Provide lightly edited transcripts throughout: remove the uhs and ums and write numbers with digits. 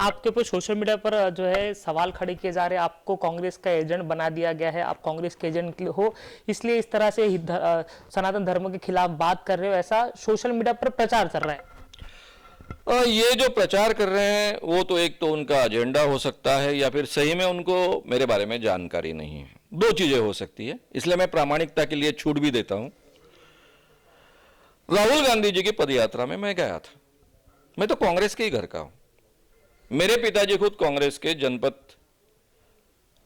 आपके ऊपर social media पर जो है सवाल खड़े किए जा रहे हैं, आपको कांग्रेस का एजेंट बना दिया गया है, आप कांग्रेस के एजेंट हो, इसलिए इस तरह से सनातन धर्म के खिलाफ बात कर रहे हो, ऐसा सोशल मीडिया पर प्रचार चल रहा है। ये जो प्रचार कर रहे हैं वो तो एक तो उनका एजेंडा हो सकता है या फिर सही में उनको मेरे बारे में जानकारी नहीं है। दो चीजें हो सकती है, इसलिए मैं प्रामाणिकता के लिए छूट भी देता हूं। राहुल गांधी जी की पदयात्रा में मैं गया था। मैं तो कांग्रेस के ही घर का हूं। मेरे पिताजी खुद कांग्रेस के जनपद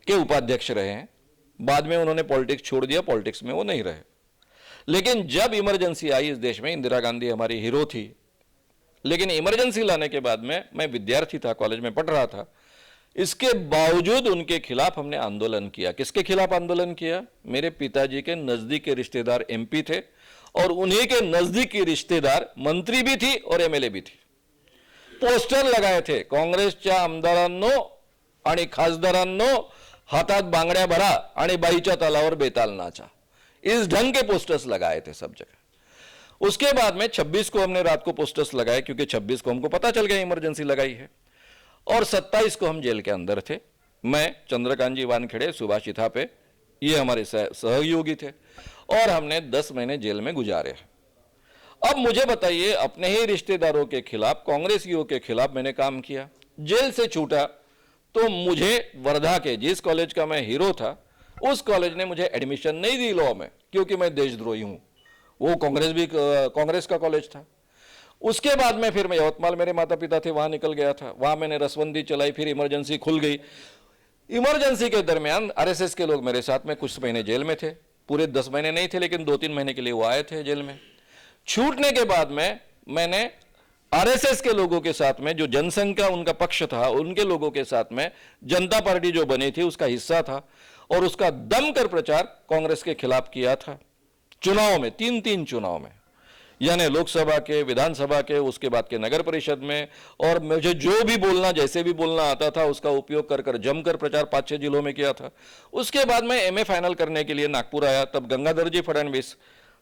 के उपाध्यक्ष रहे हैं। बाद में उन्होंने पॉलिटिक्स छोड़ दिया, पॉलिटिक्स में वो नहीं रहे। लेकिन जब इमरजेंसी आई इस देश में, इंदिरा गांधी हमारी हीरो थी, लेकिन इमरजेंसी लाने के बाद में मैं विद्यार्थी था, कॉलेज में पढ़ रहा था, इसके बावजूद उनके खिलाफ हमने आंदोलन किया। किसके खिलाफ आंदोलन किया? मेरे पिताजी के नजदीक के रिश्तेदार एमपी थे और उन्हीं के नजदीक की रिश्तेदार मंत्री भी थी और एमएलए भी थी। पोस्टर लगाए थे, काँग्रेसच्या आमदारांनो आणि खासदारांनो हातात बांगड्या भरा आणि बाईच्या तालावर बेताल नाचा, इस ढंग के पोस्टर्स लगाए थे सब जगह। उसके बाद में 26 को हमने रात को पोस्टर्स लगाए, क्योंकि 26 को हमको पता चल गया इमरजेंसी लगाई है, और 27 को हम जेल के अंदर थे। मैं, चंद्रकांत जी वानखेड़े, सुभाष इथापे, ये हमारे सहयोगी थे, और हमने 10 महीने जेल में गुजारे। अब मुझे बताइए, अपने ही रिश्तेदारों के खिलाफ, कांग्रेसियों के खिलाफ मैंने काम किया, जेल से छूटा तो मुझे वर्धा के, जिस कॉलेज का मैं हीरो था, उस कॉलेज ने मुझे एडमिशन नहीं दी लॉ में, क्योंकि मैं देशद्रोही हूं। वो कांग्रेस का कॉलेज था। उसके बाद में फिर मैं यवतमाल, मेरे माता पिता थे, वहां निकल गया था। वहां मैंने रसबंदी चलाई, फिर इमरजेंसी खुल गई। इमरजेंसी के दरमियान आरएसएस के लोग मेरे साथ में कुछ महीने जेल में थे। पूरे 10 महीने नहीं थे, लेकिन 2-3 महीने के लिए वो आए थे जेल में। छूटने के बाद में मैंने आरएसएस के लोगों के साथ में, जो जनसंघ का उनका पक्ष था, उनके लोगों के साथ में जनता पार्टी जो बनी थी उसका हिस्सा था, और उसका दमकर प्रचार कांग्रेस के खिलाफ किया था। चुनाव में, 3 चुनाव में, यानी लोकसभा के, विधानसभा के, उसके बाद के नगर परिषद में, और मुझे जो भी बोलना, जैसे भी बोलना आता था उसका उपयोग कर कर जमकर प्रचार 5-6 जिलों में किया था। उसके बाद मैं एमए फाइनल करने के लिए नागपुर आया। तब गंगाधर जी फडणवीस,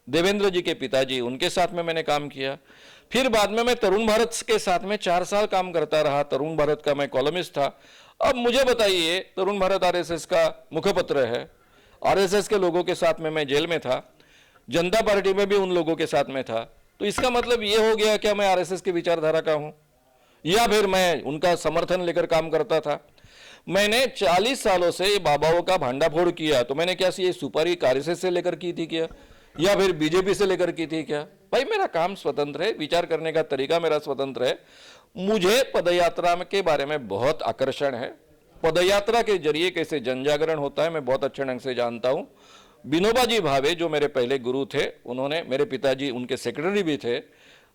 देवेंद्र जी के पिताजी, उनके साथ में मैंने काम किया। फिर बाद में मैं तरुण भारत के साथ में 4 साल काम करता रहा। तरुण भारत का मैं कॉलमिस्ट था। अब मुझे बताइए, तरुण भारत आरएसएस का मुखपत्र है, आरएसएस के लोगों के साथ में मैं जेल में था, जनता पार्टी में भी उन लोगों के साथ में था। तो इसका मतलब यह हो गया क्या मैं आरएसएस की विचारधारा का हूं, या फिर मैं उनका समर्थन लेकर काम करता था? मैंने 40 सालों से बाबाओं का भांडाफोड़ किया, तो मैंने क्या ये सुपारी आरएसएस से लेकर की थी क्या, या फिर बीजेपी से लेकर की थी क्या? भाई, मेरा काम स्वतंत्र है, विचार करने का तरीका मेरा स्वतंत्र है। मुझे पदयात्रा के बारे में बहुत आकर्षण है। पदयात्रा के जरिए कैसे जन जागरण होता है मैं बहुत अच्छे ढंग से जानता हूं। विनोबा जी भावे, जो मेरे पहले गुरु थे, उन्होंने, मेरे पिताजी उनके सेक्रेटरी भी थे।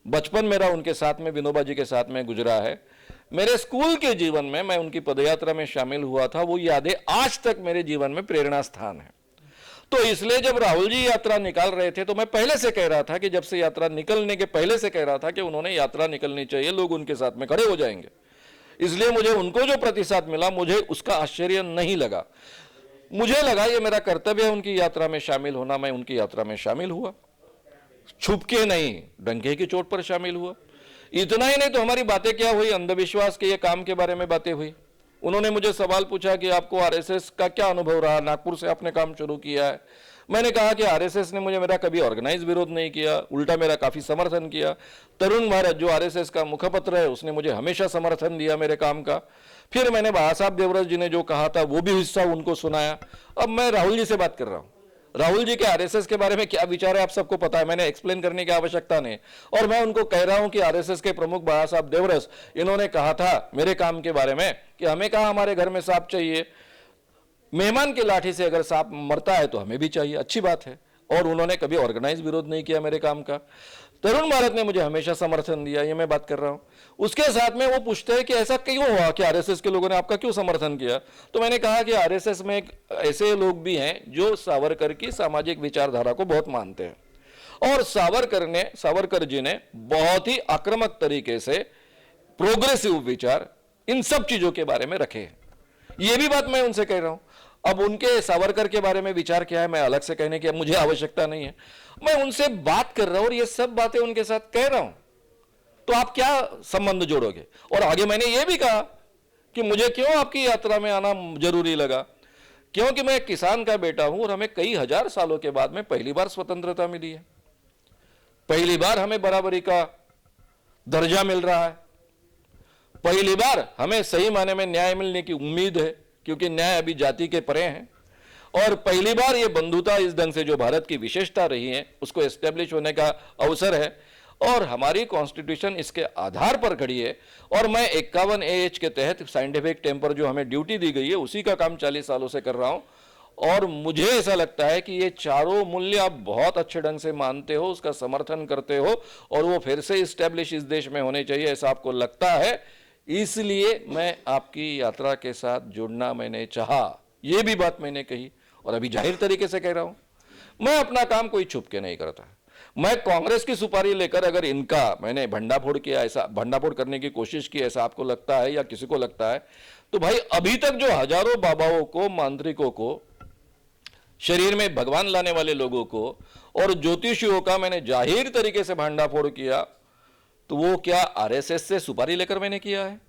बचपन मेरा उनके साथ में, विनोबा जी के साथ में गुजरा है। मेरे स्कूल के जीवन में मैं उनकी पदयात्रा में शामिल हुआ था। वो यादें आज तक मेरे जीवन में प्रेरणा स्थान है। तो इसलिए जब राहुल जी यात्रा निकाल रहे थे, तो मैं पहले से कह रहा था कि, जब से यात्रा निकलने के पहले से कह रहा था कि उन्होंने यात्रा निकलनी चाहिए, लोग उनके साथ में खड़े हो जाएंगे। इसलिए मुझे उनको जो प्रतिसाद मिला, मुझे उसका आश्चर्य नहीं लगा। मुझे लगा ये मेरा कर्तव्य है उनकी यात्रा में शामिल होना। मैं उनकी यात्रा में शामिल हुआ, छुपके नहीं, डंके की चोट पर शामिल हुआ। इतना ही नहीं तो हमारी बातें क्या हुई, अंधविश्वास के ये काम के बारे में बातें हुई। उन्होंने मुझे सवाल पूछा कि आपको आरएसएस का क्या अनुभव रहा, नागपुर से आपने काम शुरू किया है। मैंने कहा कि आरएसएस ने मुझे, मेरा कभी ऑर्गेनाइज विरोध नहीं किया, उल्टा मेरा काफी समर्थन किया। तरुण भारत, जो आरएसएस का मुखपत्र है, उसने मुझे हमेशा समर्थन दिया मेरे काम का। फिर मैंने बाबा साहब देवरस जी ने जो कहा था वो भी हिस्सा उनको सुनाया। अब मैं राहुल जी से बात कर रहा हूं। राहुल जी के आरएसएस के बारे में क्या विचार है आप सबको पता है, मैंने एक्सप्लेन करने की आवश्यकता नहीं। और मैं उनको कह रहा हूं कि आरएसएस के प्रमुख बाबा साहब देवरस, इन्होंने कहा था मेरे काम के बारे में कि हमें कहा हमारे घर में सांप चाहिए, मेहमान की लाठी से अगर सांप मरता है तो हमें भी चाहिए, अच्छी बात है। और उन्होंने कभी ऑर्गेनाइज विरोध नहीं किया मेरे काम का। तरुण भारत ने मुझे हमेशा समर्थन दिया, ये मैं बात कर रहा हूं। उसके साथ में वो पूछते हैं कि ऐसा क्यों हुआ कि आरएसएस के लोगों ने आपका क्यों समर्थन किया? तो मैंने कहा कि आरएसएस में ऐसे लोग भी हैं जो सावरकर की सामाजिक विचारधारा को बहुत मानते हैं, और सावरकर जी ने बहुत ही आक्रामक तरीके से प्रोग्रेसिव विचार इन सब चीजों के बारे में रखे हैं। ये भी बात मैं उनसे कह रहा हूं। अब उनके सावरकर के बारे में विचार क्या है मैं अलग से कहने की मुझे आवश्यकता नहीं है। मैं उनसे बात कर रहा हूं और ये सब बातें उनके साथ कह रहा हूं, तो आप क्या संबंध जोड़ोगे? और आगे मैंने ये भी कहा कि मुझे क्यों आपकी यात्रा में आना जरूरी लगा, क्योंकि मैं एक किसान का बेटा हूं और हमें कई हजार सालों के बाद में पहली बार स्वतंत्रता मिली है, पहली बार हमें बराबरी का दर्जा मिल रहा है, पहली बार हमें सही मायने में न्याय मिलने की उम्मीद है, क्योंकि न्याय अभी जाति के परे हैं, और पहली बार ये बंधुता इस ढंग से जो भारत की विशेषता रही है उसको एस्टेब्लिश होने का अवसर है, और हमारी कॉन्स्टिट्यूशन इसके आधार पर खड़ी है। और मैं 51 AH के तहत साइंटिफिक टेम्पर जो हमें ड्यूटी दी गई है उसी का काम 40 सालों से कर रहा हूं, और मुझे ऐसा लगता है कि ये चारों मूल्य आप बहुत अच्छे ढंग से मानते हो, उसका समर्थन करते हो, और वो फिर से इस्टेब्लिश इस देश में होने चाहिए ऐसा आपको लगता है। इसलिए मैं आपकी यात्रा के साथ जुड़ना मैंने चाहा, ये भी बात मैंने कही और अभी जाहिर तरीके से कह रहा हूं। मैं अपना काम कोई छुप के नहीं करता। मैं कांग्रेस की सुपारी लेकर अगर इनका मैंने भंडाफोड़ किया, ऐसा भंडाफोड़ करने की कोशिश की ऐसा आपको लगता है या किसी को लगता है, तो भाई अभी तक जो हजारों बाबाओं को, मांत्रिकों को, शरीर में भगवान लाने वाले लोगों को और ज्योतिषियों का मैंने जाहिर तरीके से भंडाफोड़ किया, तो वो क्या आरएसएस से सुपारी लेकर मैंने किया है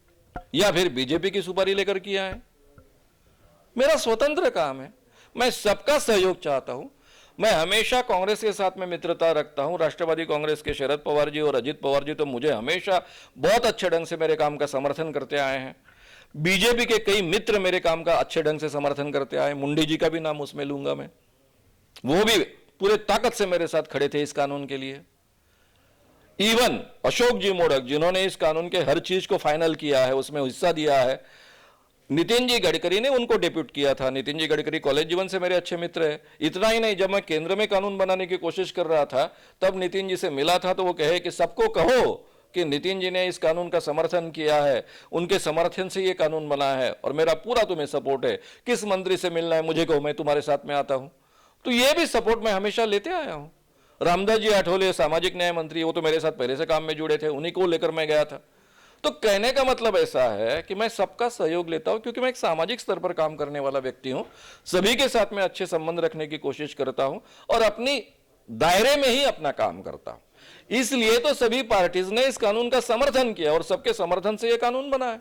या फिर बीजेपी की सुपारी लेकर किया है? मेरा स्वतंत्र काम है, मैं सबका सहयोग चाहता हूं। मैं हमेशा कांग्रेस के साथ में मित्रता रखता हूं। राष्ट्रवादी कांग्रेस के शरद पवार जी और अजित पवार जी तो मुझे हमेशा बहुत अच्छे ढंग से मेरे काम का समर्थन करते आए हैं। बीजेपी के कई मित्र मेरे काम का अच्छे ढंग से समर्थन करते आए, मुंडी जी का भी नाम उसमें लूंगा मैं, वो भी पूरे ताकत से मेरे साथ खड़े थे इस कानून के लिए। इवन अशोक जी मोडक जिन्होंने इस कानून के हर चीज को फाइनल किया है, उसमें हिस्सा दिया है, नितिन जी गडकरी ने उनको डेप्यूट किया था। नितिन जी गडकरी कॉलेज जीवन से मेरे अच्छे मित्र हैं। इतना ही नहीं, जब मैं केंद्र में कानून बनाने की कोशिश कर रहा था तब नितिन जी से मिला था, तो वो कहे कि सबको कहो कि नितिन जी ने इस कानून का समर्थन किया है, उनके समर्थन से ये कानून बना है और मेरा पूरा तुम्हें सपोर्ट है। किस मंत्री से मिलना है मुझे कहो, मैं तुम्हारे साथ में आता हूं। तो ये भी सपोर्ट मैं हमेशा लेते आया हूं। रामदास जी आठवले सामाजिक न्याय मंत्री, वो तो मेरे साथ पहले से काम में जुड़े थे, उन्हीं को लेकर मैं गया था। तो कहने का मतलब ऐसा है कि मैं सबका सहयोग लेता हूं, क्योंकि मैं एक सामाजिक स्तर पर काम करने वाला व्यक्ति हूं, सभी के साथ में अच्छे संबंध रखने की कोशिश करता हूं और अपनी दायरे में ही अपना काम करता हूं। इसलिए तो सभी पार्टीज ने इस कानून का समर्थन किया और सबके समर्थन से यह कानून बना है।